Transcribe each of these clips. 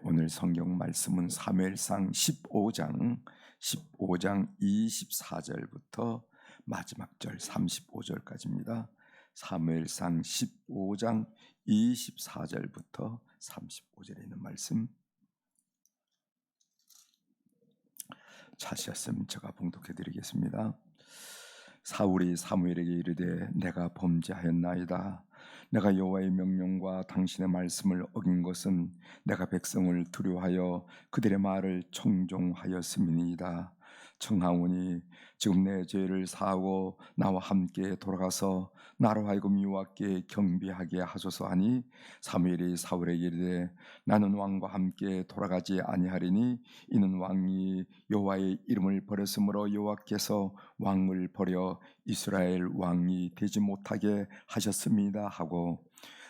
오늘 성경 말씀은 사무엘상 15장 24절부터 마지막 절 35절까지입니다. 사무엘상 15장 24절부터 35절에 있는 말씀 찾으셨으면 제가 봉독해 드리겠습니다. 사울이 사무엘에게 이르되 내가 범죄하였나이다. 내가 여호와의 명령과 당신의 말씀을 어긴 것은 내가 백성을 두려워하여 그들의 말을 청종하였음이니이다. 청하오니 지금 내 죄를 사하고 나와 함께 돌아가서 나로 하여금 여호와께 경배하게 하소서 하니 사무엘이 사울에게 이르되 나는 왕과 함께 돌아가지 아니하리니 이는 왕이 여호와의 이름을 버렸으므로 여호와께서 왕을 버려 이스라엘 왕이 되지 못하게 하셨습니다 하고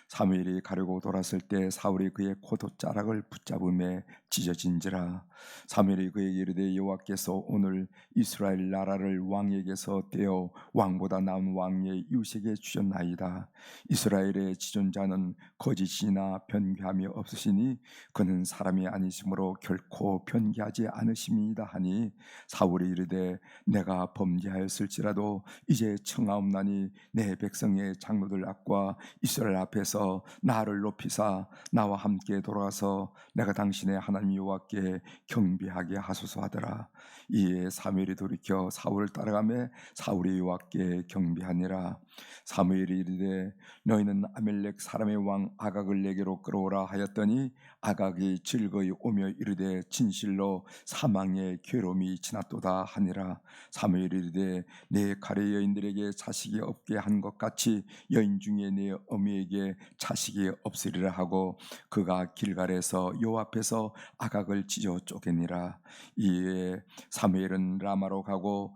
사무엘이 가려고 돌았을 때 사울이 그의 코돗자락을 붙잡음에 찢어진지라. 사무엘이 그에게 이르되 여호와께서 오늘 이스라엘 나라를 왕에게서 떼어 왕보다 나은 왕의 이웃에게 주셨나이다. 이스라엘의 지존자는 거짓이나 변개함이 없으시니 그는 사람이 아니시므로 결코 변개하지 않으심이다 하니 사울이 이르되 내가 범죄하였을지라도 이제 청하옵나니 내 백성의 장로들 앞과 이스라엘 앞에서 나를 높이사 나와 함께 돌아가서 내가 당신의 하나님 여호와께 경배하게 하소서 하더라. 이에 사무엘이 돌이켜 사울을 따라가매 사울이 여호와께 경배하니라. 사무엘이 이르되 너희는 아멜렉 사람의 왕 아각을 내게로 끌어오라 하였더니 아각이 즐거이 오며 이르되 진실로 사망의 괴로움이 지났도다 하니라. 사무엘이 이르되 내 가래 여인들에게 자식이 없게 한 것 같이 여인 중에 내 어미에게 자식이 없으리라 하고 그가 길갈에서 여호와 앞에서 아각을 찢어 쪼개니라. 이에 사무엘은 라마로 가고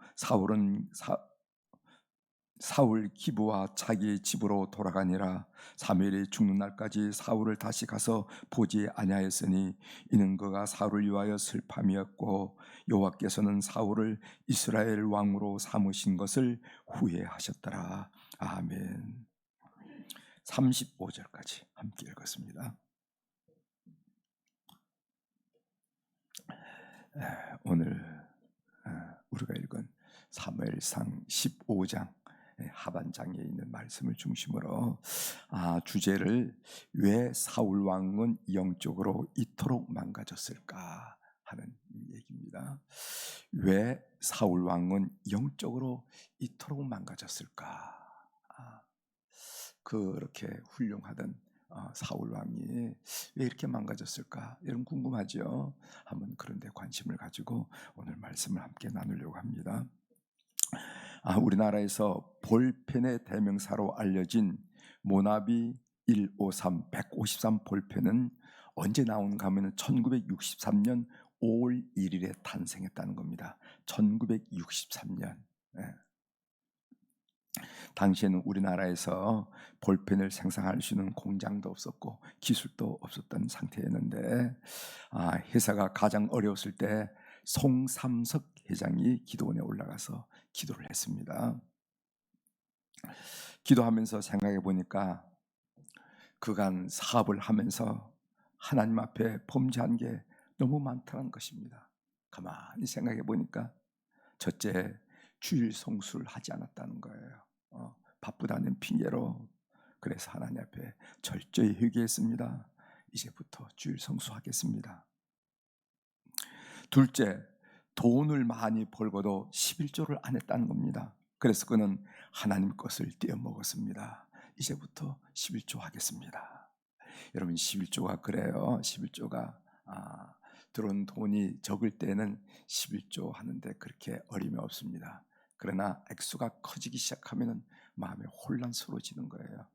사울 기브와 자기 집으로 돌아가니라. 사무엘이 죽는 날까지 사울을 다시 가서 보지 아니하였으니 이는 그가 사울을 위하여 슬픔이었고 여호와께서는 사울을 이스라엘 왕으로 삼으신 것을 후회하셨더라. 아멘. 35절까지 함께 읽었습니다. 오늘 우리가 읽은 사무엘상 15장 하반장에 있는 말씀을 중심으로 주제를 왜 사울 왕은 영적으로 이토록 망가졌을까 하는 얘기입니다. 왜 사울 왕은 영적으로 이토록 망가졌을까? 그렇게 훌륭하던 사울 왕이 왜 이렇게 망가졌을까? 여러분 궁금하죠? 한번 그런 데 관심을 가지고 오늘 말씀을 함께 나누려고 합니다. 우리나라에서 볼펜의 대명사로 알려진 모나비 153 볼펜은 언제 나온가 하면 1963년 5월 1일에 탄생했다는 겁니다. 1963년. 당시에는 우리나라에서 볼펜을 생산할 수 있는 공장도 없었고 기술도 없었던 상태였는데 회사가 가장 어려웠을 때 송삼석 회장이 기도원에 올라가서 기도를 했습니다. 기도하면서 생각해 보니까 그간 사업을 하면서 하나님 앞에 범죄한 게 너무 많다는 것입니다. 가만히 생각해 보니까 첫째, 주일 성수를 하지 않았다는 거예요. 바쁘다는 핑계로. 그래서 하나님 앞에 철저히 회개했습니다. 이제부터 주일 성수하겠습니다. 둘째, 돈을 많이 벌고도 11조를 안 했다는 겁니다. 그래서 그는 하나님 것을 떼어먹었습니다. 이제부터 11조 하겠습니다. 여러분 11조가 그래요. 11조가 들어온 돈이 적을 때는 11조 하는데 그렇게 어림이 없습니다. 그러나 액수가 커지기 시작하면 마음이 혼란스러워지는 거예요.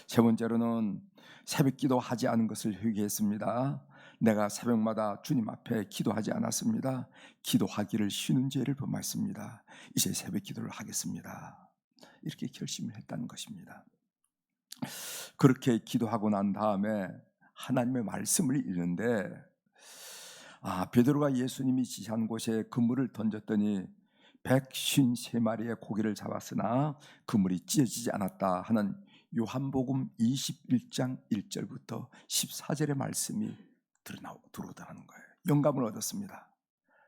세 번째로는 새벽 기도하지 않은 것을 회개했습니다. 내가 새벽마다 주님 앞에 기도하지 않았습니다. 기도하기를 쉬는 죄를 범했습니다. 이제 새벽 기도를 하겠습니다. 이렇게 결심을 했다는 것입니다. 그렇게 기도하고 난 다음에 하나님의 말씀을 읽는데 베드로가 예수님이 지시한 곳에 그물을 던졌더니 153마리의 고기를 잡았으나 그물이 찢어지지 않았다 하는 요한복음 21장 1절부터 14절의 말씀이 들어오더라는 거예요. 영감을 얻었습니다.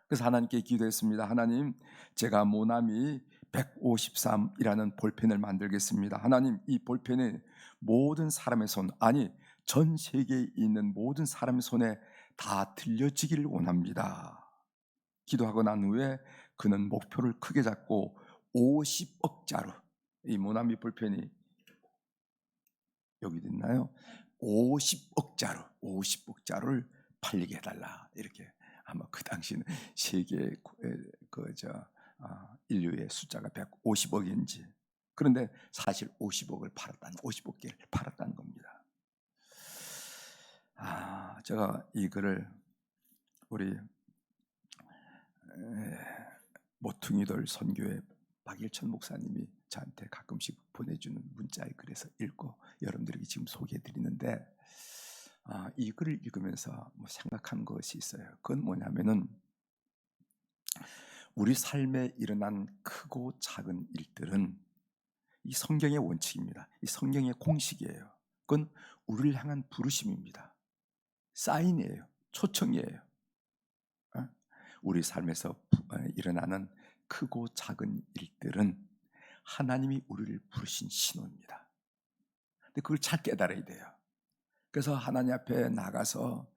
그래서 하나님께 기도했습니다. 하나님, 제가 모나미 153이라는 볼펜을 만들겠습니다. 하나님, 이 볼펜이 모든 사람의 손, 아니 전 세계에 있는 모든 사람의 손에 다 들려지기를 원합니다. 기도하고 난 후에 그는 목표를 크게 잡고 50억 자루, 이 모나미 볼펜이 여기 있나요? 50억 자루를 팔리게 해달라, 이렇게. 아마 그 당시는 세계 인류의 숫자가 150억인지, 그런데 사실 50억 개를 팔았다는 겁니다. 제가 이 글을 우리 모퉁이돌 선교회 박일천 목사님이 저한테 가끔씩 보내주는 문자에 글에서 읽고 여러분들에게 지금 소개해드리는데, 이 글을 읽으면서 생각한 것이 있어요. 그건 뭐냐면은 우리 삶에 일어난 크고 작은 일들은 이 성경의 원칙입니다. 이 성경의 공식이에요. 그건 우리를 향한 부르심입니다. 사인이에요. 초청이에요. 우리 삶에서 일어나는 크고 작은 일들은 하나님이 우리를 부르신 신호입니다. 근데 그걸 잘 깨달아야 돼요. 그래서 하나님 앞에 나가서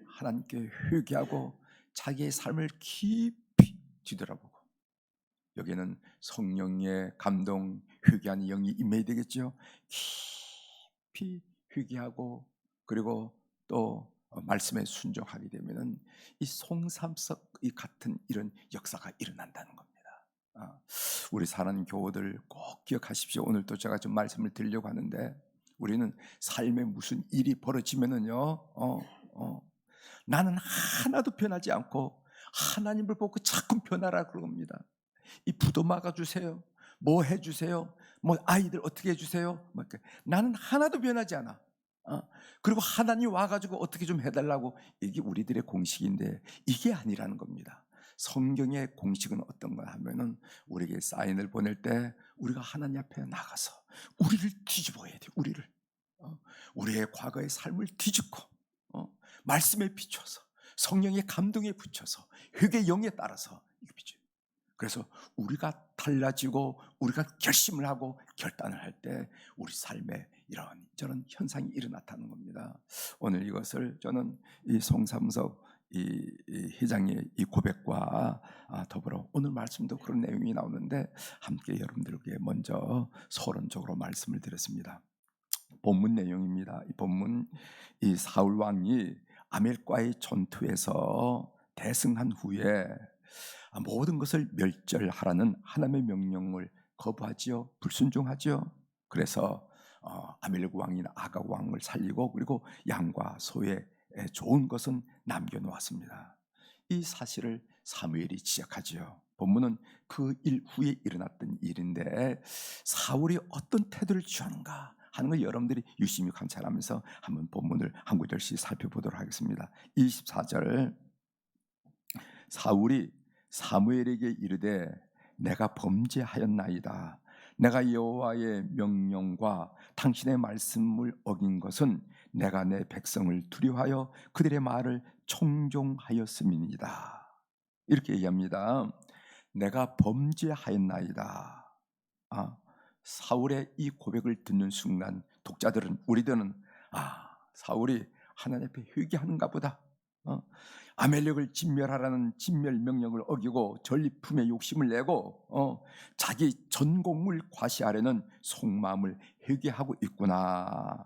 하나님께 회개하고 자기의 삶을 깊이 뒤돌아보고, 여기는 성령의 감동, 회개하는 영이 임해야 되겠죠. 깊이 회개하고, 그리고 또 말씀에 순종하게 되면은 이 송삼석이 같은 이런 역사가 일어난다는 겁니다. 우리 사는 교우들 꼭 기억하십시오. 오늘 또 제가 좀 말씀을 드리려고 하는데, 우리는 삶에 무슨 일이 벌어지면은요, 나는 하나도 변하지 않고 하나님을 보고 자꾸 변하라 그럽니다. 이 부도 막아주세요, 뭐 해주세요, 뭐 아이들 어떻게 해주세요, 나는 하나도 변하지 않아. 그리고 하나님 와가지고 어떻게 좀 해달라고, 이게 우리들의 공식인데 이게 아니라는 겁니다. 성경의 공식은 어떤가 하면은, 우리에게 사인을 보낼 때 우리가 하나님 앞에 나가서 우리를 뒤집어야 돼. 우리의 과거의 삶을 뒤집고 말씀에 비춰서, 성령의 감동에 붙여서, 회개의 영에 따라서 그래서 우리가 달라지고 우리가 결심을 하고 결단을 할 때 우리 삶에 이런 저런 현상이 일어났다는 겁니다. 오늘 이것을 저는 이 송삼석 이 회장의 이 고백과 더불어 오늘 말씀도 그런 내용이 나오는데, 함께 여러분들에게 먼저 서론적으로 말씀을 드렸습니다. 본문 내용입니다. 이 본문, 이 사울 왕이 아멜과의 전투에서 대승한 후에 모든 것을 멸절하라는 하나님의 명령을 거부하지요. 불순종하지요. 그래서 아멜렉 왕인 아각 왕을 살리고, 그리고 양과 소의 좋은 것은 남겨놓았습니다. 이 사실을 사무엘이 지적하지요. 본문은 그 일 후에 일어났던 일인데, 사울이 어떤 태도를 취하는가 하는 걸 여러분들이 유심히 관찰하면서 한번 본문을 한 구절씩 살펴보도록 하겠습니다. 24절, 사울이 사무엘에게 이르되 내가 범죄하였나이다. 내가 여호와의 명령과 당신의 말씀을 어긴 것은 내가 내 백성을 두려워하여 그들의 말을 청종하였음이니이다. 이렇게 얘기합니다. 내가 범죄하였나이다. 사울의 이 고백을 듣는 순간 우리들은 사울이 하나님 앞에 회개하는가 보다. 아멜렉을 진멸하라는 진멸 명령을 어기고 전리품에 욕심을 내고 자기 전공을 과시하려는 속마음을 회개하고 있구나,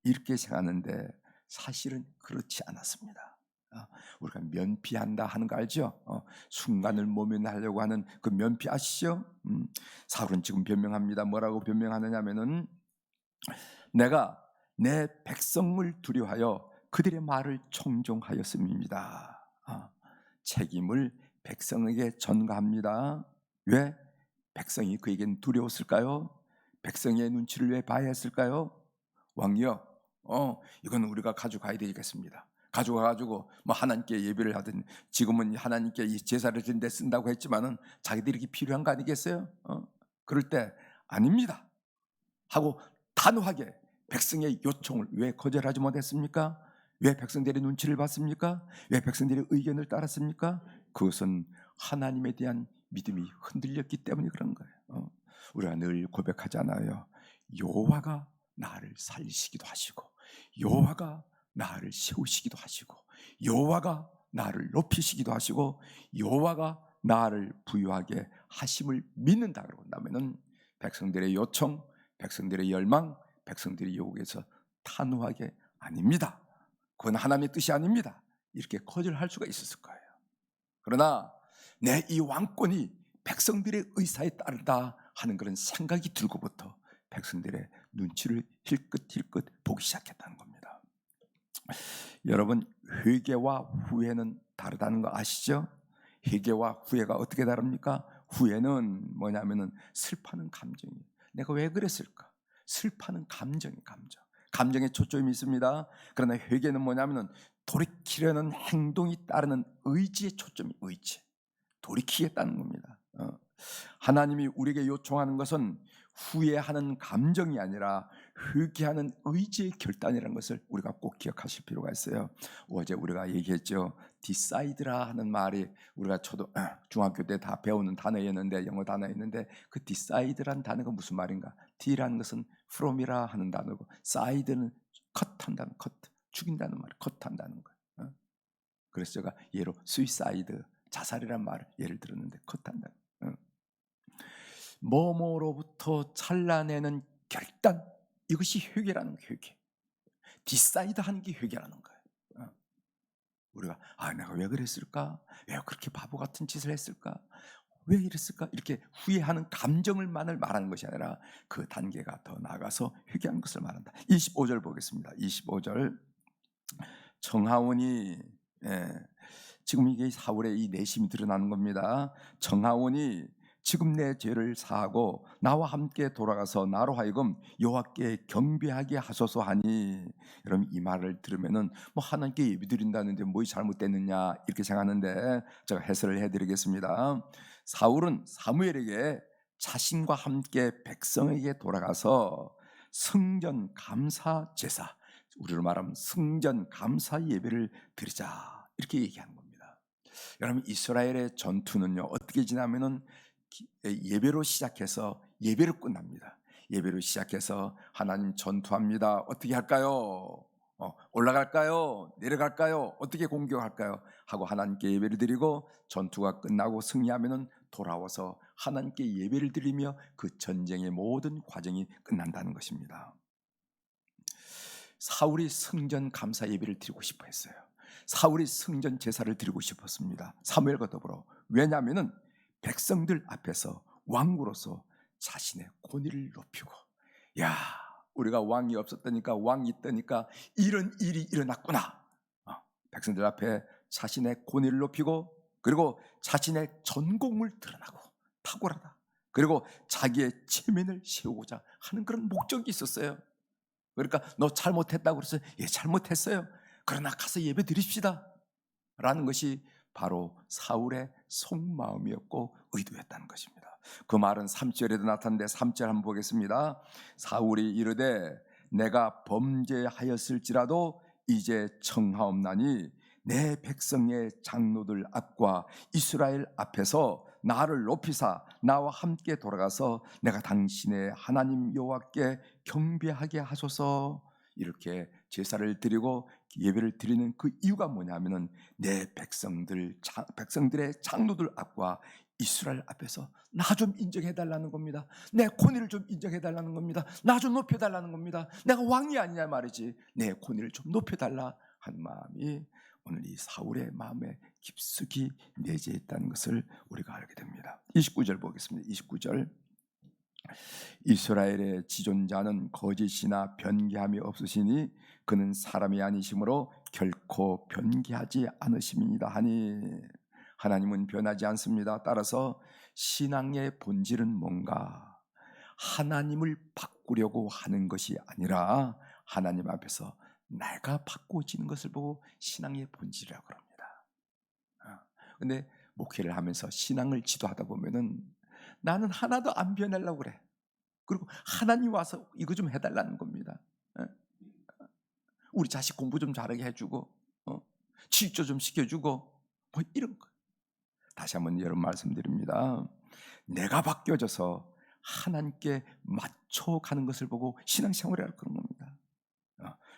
이렇게 생각하는데 사실은 그렇지 않았습니다. 우리가 면피한다 하는 거 알죠? 순간을 모면하려고 하는 그 면피 아시죠? 사울은 지금 변명합니다. 뭐라고 변명하느냐 하면은, 내가 내 백성을 두려워하여 그들의 말을 청종하였음입니다. 책임을 백성에게 전가합니다. 왜? 백성이 그에겐 두려웠을까요? 백성의 눈치를 왜 봐야 했을까요? 왕이여, 이건 우리가 가져가야 되겠습니다. 가져가가지고 뭐 하나님께 예배를 하든, 지금은 하나님께 제사를 드린 데 쓴다고 했지만은 자기들이 필요한 거 아니겠어요? 그럴 때 아닙니다 하고 단호하게 백성의 요청을 왜 거절하지 못했습니까? 왜 백성들의 눈치를 봤습니까? 왜 백성들의 의견을 따랐습니까? 그것은 하나님에 대한 믿음이 흔들렸기 때문에 그런 거예요. 우리가 늘 고백하잖아요. 여호와가 나를 살리시기도 하시고, 여호와가 나를 세우시기도 하시고, 여호와가 나를 높이시기도 하시고, 여호와가 나를 부유하게 하심을 믿는다 그러고 나면은 백성들의 요청, 백성들의 열망, 백성들의 요구에서 탄호하게 아닙니다. 그건 하나님의 뜻이 아닙니다. 이렇게 거절할 수가 있었을 거예요. 그러나 내 이 왕권이 백성들의 의사에 따르다 하는 그런 생각이 들고부터 백성들의 눈치를 힐끗힐끗 보기 시작했다는 겁니다. 여러분, 회개와 후회는 다르다는 거 아시죠? 회개와 후회가 어떻게 다릅니까? 후회는 뭐냐면은 슬퍼하는 감정이에요. 내가 왜 그랬을까? 슬퍼하는 감정이 감정에 초점이 있습니다. 그러나 회개는 뭐냐면은 돌이키려는 행동이 따르는 의지에 초점이 의지. 돌이키겠다는 겁니다. 하나님이 우리에게 요청하는 것은 후회하는 감정이 아니라 회개하는 의지의 결단이라는 것을 우리가 꼭 기억하실 필요가 있어요. 어제 우리가 얘기했죠. decide라 하는 말이 우리가 중학교 때 다 배우는 단어였는데, 영어 단어였는데, 그 decide라는 단어가 무슨 말인가? D라는 것은 from이라 하는 단어고, side는 cut한다는, 죽인다는 말, cut한다는 거예요. 그래서 제가 예로 suicide, 자살이란 말을 예를 들었는데, cut한다. 뭐뭐로부터 잘라내는 결단, 이것이 회개라는 거예요. 회개. 디사이드 하는 게 회개라는 거예요. 우리가 내가 왜 그랬을까? 왜 그렇게 바보 같은 짓을 했을까? 왜 이랬을까? 이렇게 후회하는 감정을만을 말하는 것이 아니라 그 단계가 더 나아가서 회개하는 것을 말한다. 25절 보겠습니다. 25절. 정하오니, 지금 이게 사울의 이 내심이 드러나는 겁니다. 정하오니 지금 내 죄를 사하고 나와 함께 돌아가서 나로 하여금 여호와께 경배하게 하소서 하니. 여러분, 이 말을 들으면은 하나님께 예배드린다는데 뭐 잘못됐느냐 이렇게 생각하는데, 제가 해설을 해드리겠습니다. 사울은 사무엘에게 자신과 함께 백성에게 돌아가서 성전 감사 제사, 우리로 말하면 성전 감사 예배를 드리자 이렇게 얘기하는 겁니다. 여러분, 이스라엘의 전투는요 어떻게 지나면은 예배로 시작해서 예배로 끝납니다. 예배로 시작해서 하나님 전투합니다. 어떻게 할까요? 올라갈까요? 내려갈까요? 어떻게 공격할까요? 하고 하나님께 예배를 드리고, 전투가 끝나고 승리하면은 돌아와서 하나님께 예배를 드리며 그 전쟁의 모든 과정이 끝난다는 것입니다. 사울이 성전 감사 예배를 드리고 싶어 했어요. 사울이 성전 제사를 드리고 싶었습니다. 사무엘과 더불어. 왜냐하면은 백성들 앞에서 왕으로서 자신의 권위를 높이고, 야, 우리가 왕이 없었다니까, 왕이 있다니까 이런 일이 일어났구나. 백성들 앞에 자신의 권위를 높이고, 그리고 자신의 전공을 드러나고, 탁월하다. 그리고 자기의 체면을 세우고자 하는 그런 목적이 있었어요. 그러니까 너 잘못했다고 그래서 잘못했어요. 그러나 가서 예배 드립시다 라는 것이 바로 사울의 속마음이었고 의도였다는 것입니다. 그 말은 3절에도 나타나는데 3절 한번 보겠습니다. 사울이 이르되 내가 범죄하였을지라도 이제 청하옵나니 내 백성의 장로들 앞과 이스라엘 앞에서 나를 높이사 나와 함께 돌아가서 내가 당신의 하나님 여호와께 경배하게 하소서. 이렇게 제사를 드리고 예배를 드리는 그 이유가 뭐냐면은 내 백성들의 장로들 앞과 이스라엘 앞에서 나 좀 인정해 달라는 겁니다. 내 권위를 좀 인정해 달라는 겁니다. 나 좀 높여 달라는 겁니다. 내가 왕이 아니냐 말이지. 내 권위를 좀 높여 달라 하는 마음이 오늘 이 사울의 마음에 깊숙이 내재해 있다는 것을 우리가 알게 됩니다. 29절 보겠습니다. 29절. 이스라엘의 지존자는 거짓이나 변개함이 없으시니 그는 사람이 아니시므로 결코 변개하지 않으심이니이다 하니. 하나님은 변하지 않습니다. 따라서 신앙의 본질은 뭔가? 하나님을 바꾸려고 하는 것이 아니라 하나님 앞에서 내가 바꾸어지는 것을 보고 신앙의 본질이라고 합니다. 근데 목회를 하면서 신앙을 지도하다 보면은 나는 하나도 안 변하려고 그래. 그리고 하나님 와서 이거 좀 해달라는 겁니다. 우리 자식 공부 좀 잘하게 해주고, 질조 좀 시켜주고, 뭐 이런 거. 다시 한번 여러분 말씀드립니다. 내가 바뀌어져서 하나님께 맞춰가는 것을 보고 신앙생활이라고 그런 겁니다.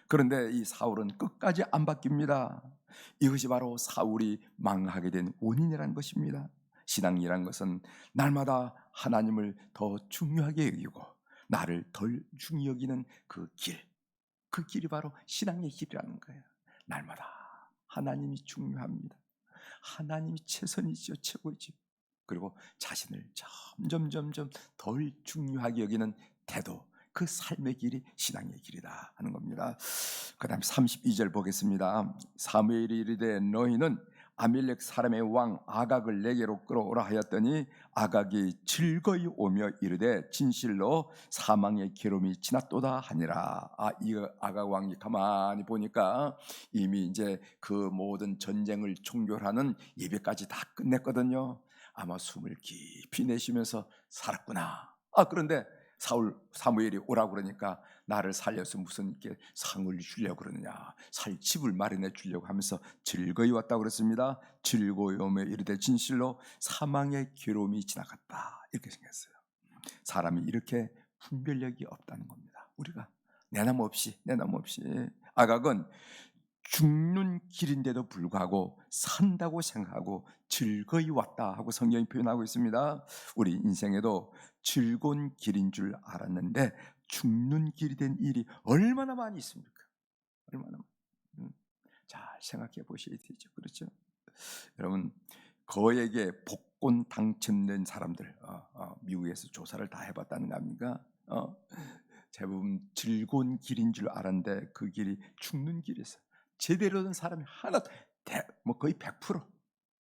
그런데 이 사울은 끝까지 안 바뀝니다. 이것이 바로 사울이 망하게 된 원인이라는 것입니다. 신앙이란 것은 날마다 하나님을 더 중요하게 여기고 나를 덜 중요히 여기는 그 길이 바로 신앙의 길이라는 거예요. 날마다 하나님이 중요합니다. 하나님이 최선이죠, 최고이죠. 그리고 자신을 점점 덜 중요하게 여기는 태도, 그 삶의 길이 신앙의 길이다 하는 겁니다. 그 다음에 32절 보겠습니다. 사무엘이 이르되 너희는 아말렉 사람의 왕 아각을 내게로 끌어오라 하였더니 아각이 즐거이 오며 이르되 진실로 사망의 기름이 지났도다 하니라. 이 아각 왕이 가만히 보니까 이미 이제 그 모든 전쟁을 종결하는 예배까지 다 끝냈거든요. 아마 숨을 깊이 내쉬면서 살았구나. 그런데 사무엘이 오라고 그러니까 나를 살려서 무슨 이렇게 상을 주려고 그러느냐, 살 집을 마련해 주려고 하면서 즐거이 왔다고 그랬습니다. 즐거이 오며 이르되 진실로 사망의 괴로움이 지나갔다, 이렇게 생겼어요. 사람이 이렇게 분별력이 없다는 겁니다. 우리가 내남 없이 아각은 죽는 길인데도 불구하고 산다고 생각하고 즐거이 왔다 하고 성경이 표현하고 있습니다. 우리 인생에도 즐거운 길인 줄 알았는데 죽는 길이 된 일이 얼마나 많이 있습니까? 얼마나 많이. 잘 생각해 보셔야 되죠. 그렇죠? 여러분, 거액의 복권 당첨된 사람들, 미국에서 조사를 다 해봤다는 거 아닙니까? 대부분 즐거운 길인 줄 알았는데 그 길이 죽는 길이었어요. 제대로 된 사람이 하나, 거의 100%,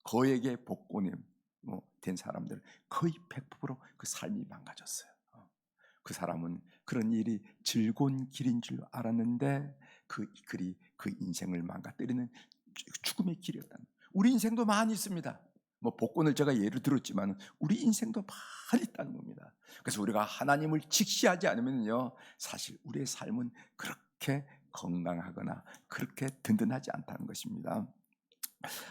거액의 복권이 된 사람들 거의 100% 삶이 망가졌어요. 그 사람은 그런 일이 즐거운 길인 줄 알았는데 그 인생을 망가뜨리는 죽음의 길이었다는. 우리 인생도 많이 있습니다. 복권을 제가 예를 들었지만 우리 인생도 많이 있다는 겁니다. 그래서 우리가 하나님을 직시하지 않으면요, 사실 우리의 삶은 그렇게 건강하거나 그렇게 든든하지 않다는 것입니다.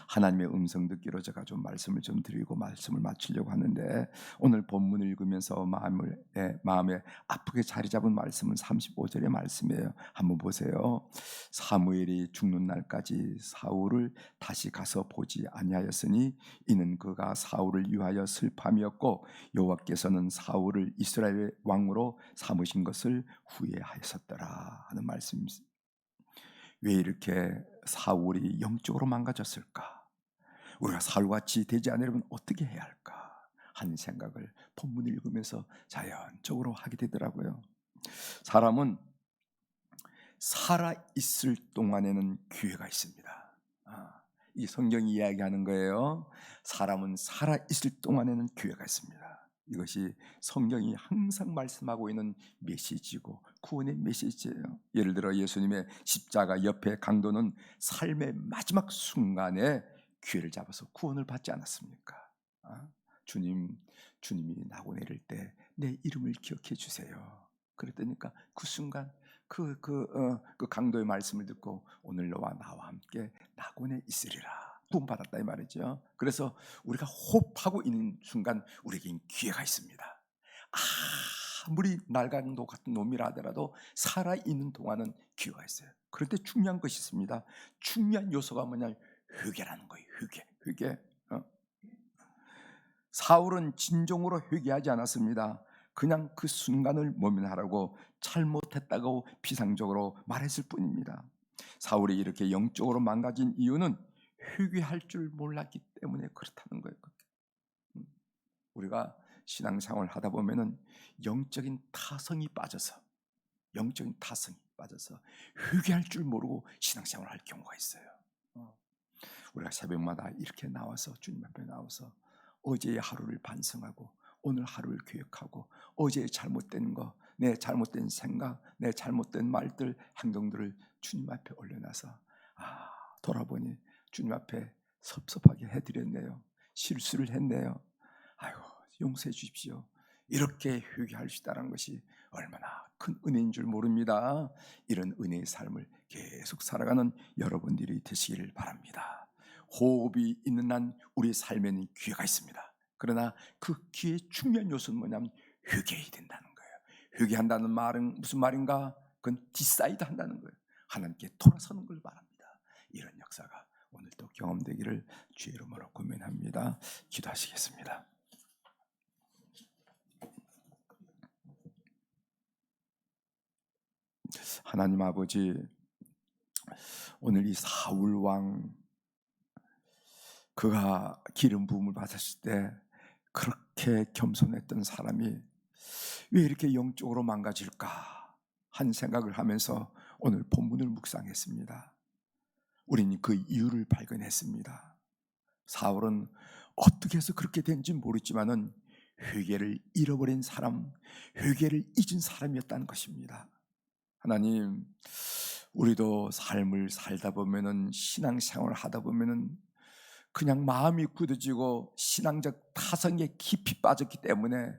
하나님의 음성 듣기로 제가 좀 말씀을 좀 드리고 말씀을 마치려고 하는데, 오늘 본문을 읽으면서 마음에 아프게 자리 잡은 말씀은 35절의 말씀이에요. 한번 보세요. 사무엘이 죽는 날까지 사울을 다시 가서 보지 아니하였으니 이는 그가 사울을 위하여 슬픔이었고 여호와께서는 사울을 이스라엘의 왕으로 삼으신 것을 후회하였었더라 하는 말씀입니다. 왜 이렇게 사울이 영적으로 망가졌을까? 우리가 사울같이 되지 않으려면 어떻게 해야 할까 하는 생각을 본문을 읽으면서 자연적으로 하게 되더라고요. 사람은 살아있을 동안에는 기회가 있습니다. 이 성경이 이야기하는 거예요. 사람은 살아있을 동안에는 기회가 있습니다. 이것이 성경이 항상 말씀하고 있는 메시지고 구원의 메시지예요. 예를 들어 예수님의 십자가 옆에 강도는 삶의 마지막 순간에 기회를 잡아서 구원을 받지 않았습니까? 주님이 나고 내릴 때 내 이름을 기억해 주세요. 그랬더니까 그 순간 그 강도의 말씀을 듣고 오늘 너와 나와 함께 낙원에 있으리라 구원받았다 이 말이죠. 그래서 우리가 호흡하고 있는 순간 우리에게 기회가 있습니다. 아무리 날강도 같은 놈이라 하더라도 살아있는 동안은 기회가 있어요. 그런데 중요한 것이 있습니다. 중요한 요소가 뭐냐, 회개라는 거예요. 회개. 사울은 진정으로 회개하지 않았습니다. 그냥 그 순간을 모면하라고 잘못했다고 비상적으로 말했을 뿐입니다. 사울이 이렇게 영적으로 망가진 이유는 회개할 줄 몰랐기 때문에 그렇다는 거예요. 우리가 신앙생활을 하다 보면은 영적인 타성이 빠져서 회개할 줄 모르고 신앙생활을 할 경우가 있어요. 우리가 새벽마다 이렇게 나와서 주님 앞에 나와서 어제의 하루를 반성하고 오늘 하루를 기억하고 어제의 잘못된 거, 내 잘못된 생각, 내 잘못된 말들, 행동들을 주님 앞에 올려놔서 돌아보니 주님 앞에 섭섭하게 해드렸네요. 실수를 했네요. 아이고 용서해 주십시오. 이렇게 회개할 수 있다는 것이 얼마나 큰 은혜인 줄 모릅니다. 이런 은혜의 삶을 계속 살아가는 여러분들이 되시기를 바랍니다. 호흡이 있는 한 우리의 삶에는 기회가 있습니다. 그러나 그 기회의 중요한 요소는 뭐냐면 회개해야 된다는 거예요. 회개한다는 말은 무슨 말인가? 그건 디사이드 한다는 거예요. 하나님께 돌아서는 걸 말합니다. 이런 역사가 오늘도 경험되기를 주의 이름으로 고민합니다. 기도하시겠습니다. 하나님 아버지, 오늘 이 사울 왕, 그가 기름 부음을 받았을 때 그렇게 겸손했던 사람이 왜 이렇게 영적으로 망가질까 한 생각을 하면서 오늘 본문을 묵상했습니다. 우리는 그 이유를 발견했습니다. 사울은 어떻게 해서 그렇게 된지 모르지만은 회개를 잃어버린 사람, 회개를 잊은 사람이었다는 것입니다. 하나님, 우리도 삶을 살다 보면은, 신앙생활을 하다 보면은 그냥 마음이 굳어지고 신앙적 타성에 깊이 빠졌기 때문에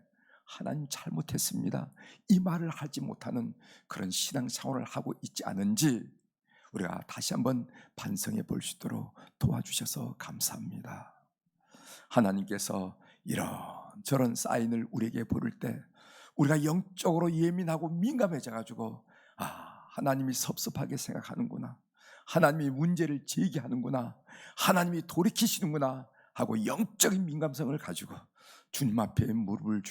하나님 잘못했습니다, 이 말을 하지 못하는 그런 신앙생활을 하고 있지 않은지 우리가 다시 한번 반성해 볼 수 있도록 도와주셔서 감사합니다. 하나님께서 이런저런 사인을 우리에게 보일 때 우리가 영적으로 예민하고 민감해져 가지고 하나님이 섭섭하게 생각하는구나, 하나님이 문제를 제기하는구나, 하나님이 돌이키시는구나 하고 영적인 민감성을 가지고 주님 앞에 무릎을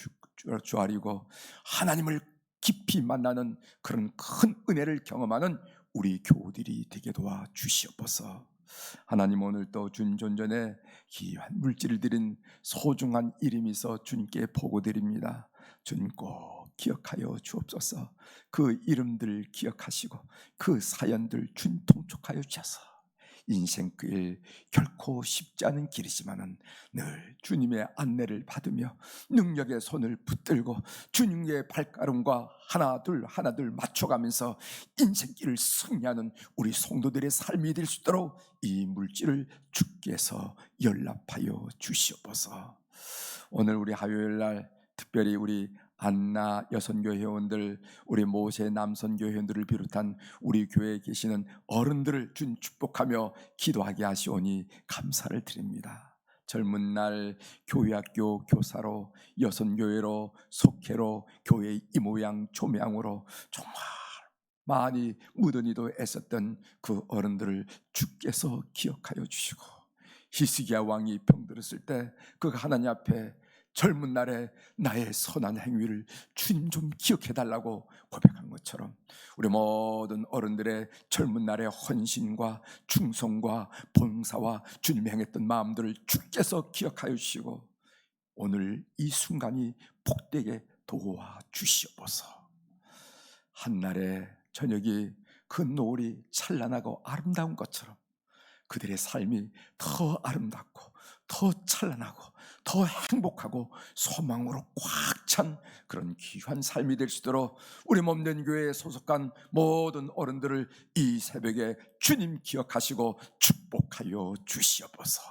조아리고 하나님을 깊이 만나는 그런 큰 은혜를 경험하는 우리 교우들이 되게 도와 주시옵소서. 하나님, 오늘 또 준존전에 귀한 물질을 드린 소중한 이름이 있어 주님께 보고드립니다. 주님 꼭 기억하여 주옵소서. 그 이름들 기억하시고 그 사연들 주님 통촉하여 주셔서 인생 그 일 결코 쉽지 않은 길이지만은 늘 주님의 안내를 받으며 능력의 손을 붙들고 주님의 발걸음과 하나둘 맞춰가면서 인생길을 승리하는 우리 성도들의 삶이 될 수 있도록 이 물질을 주께서 연락하여 주시옵소서. 오늘 우리 화요일날 특별히 우리 안나 여선교 회원들, 우리 모세 남선교 회원들을 비롯한 우리 교회에 계시는 어른들을 주님 축복하며 기도하게 하시오니 감사를 드립니다. 젊은 날 교회학교 교사로, 여선교회로, 속회로, 교회 이모양 조명으로 정말 많이 무던히도 애썼던 그 어른들을 주께서 기억하여 주시고, 히스기야 왕이 병들었을 때 그가 하나님 앞에 젊은 날에 나의 선한 행위를 주님 좀 기억해달라고 고백한 것처럼 우리 모든 어른들의 젊은 날의 헌신과 충성과 봉사와 주님이 행했던 마음들을 주께서 기억하여 주시고 오늘 이 순간이 복되게 도와 주시옵소서. 한날의 저녁이 그 노을이 찬란하고 아름다운 것처럼 그들의 삶이 더 아름답고 더 찬란하고 더 행복하고 소망으로 꽉 찬 그런 귀한 삶이 될 수 있도록 우리 몸된 교회에 소속한 모든 어른들을 이 새벽에 주님 기억하시고 축복하여 주시옵소서.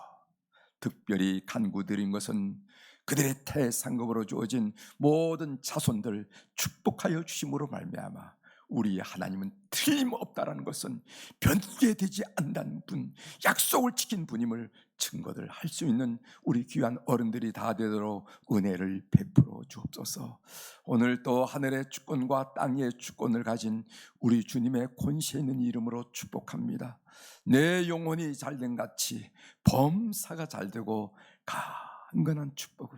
특별히 간구드린 것은 그들의 태상급으로 주어진 모든 자손들 축복하여 주심으로 말미암아 우리 하나님은 틀림없다라는 것은 변개되지 않는 분, 약속을 지킨 분임을 증거를 할 수 있는 우리 귀한 어른들이 다 되도록 은혜를 베풀어 주옵소서. 오늘 또 하늘의 주권과 땅의 주권을 가진 우리 주님의 권세 있는 이름으로 축복합니다. 내 영혼이 잘된 같이 범사가 잘되고 강건한 축복을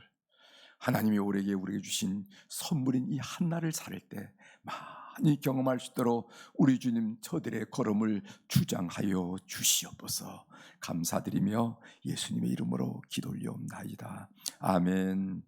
하나님이 우리에게 주신 선물인 이 한날을 살 때 많이 경험할 수 있도록 우리 주님 저들의 걸음을 주장하여 주시옵소서. 감사드리며 예수님의 이름으로 기도 올려옵나이다. 아멘.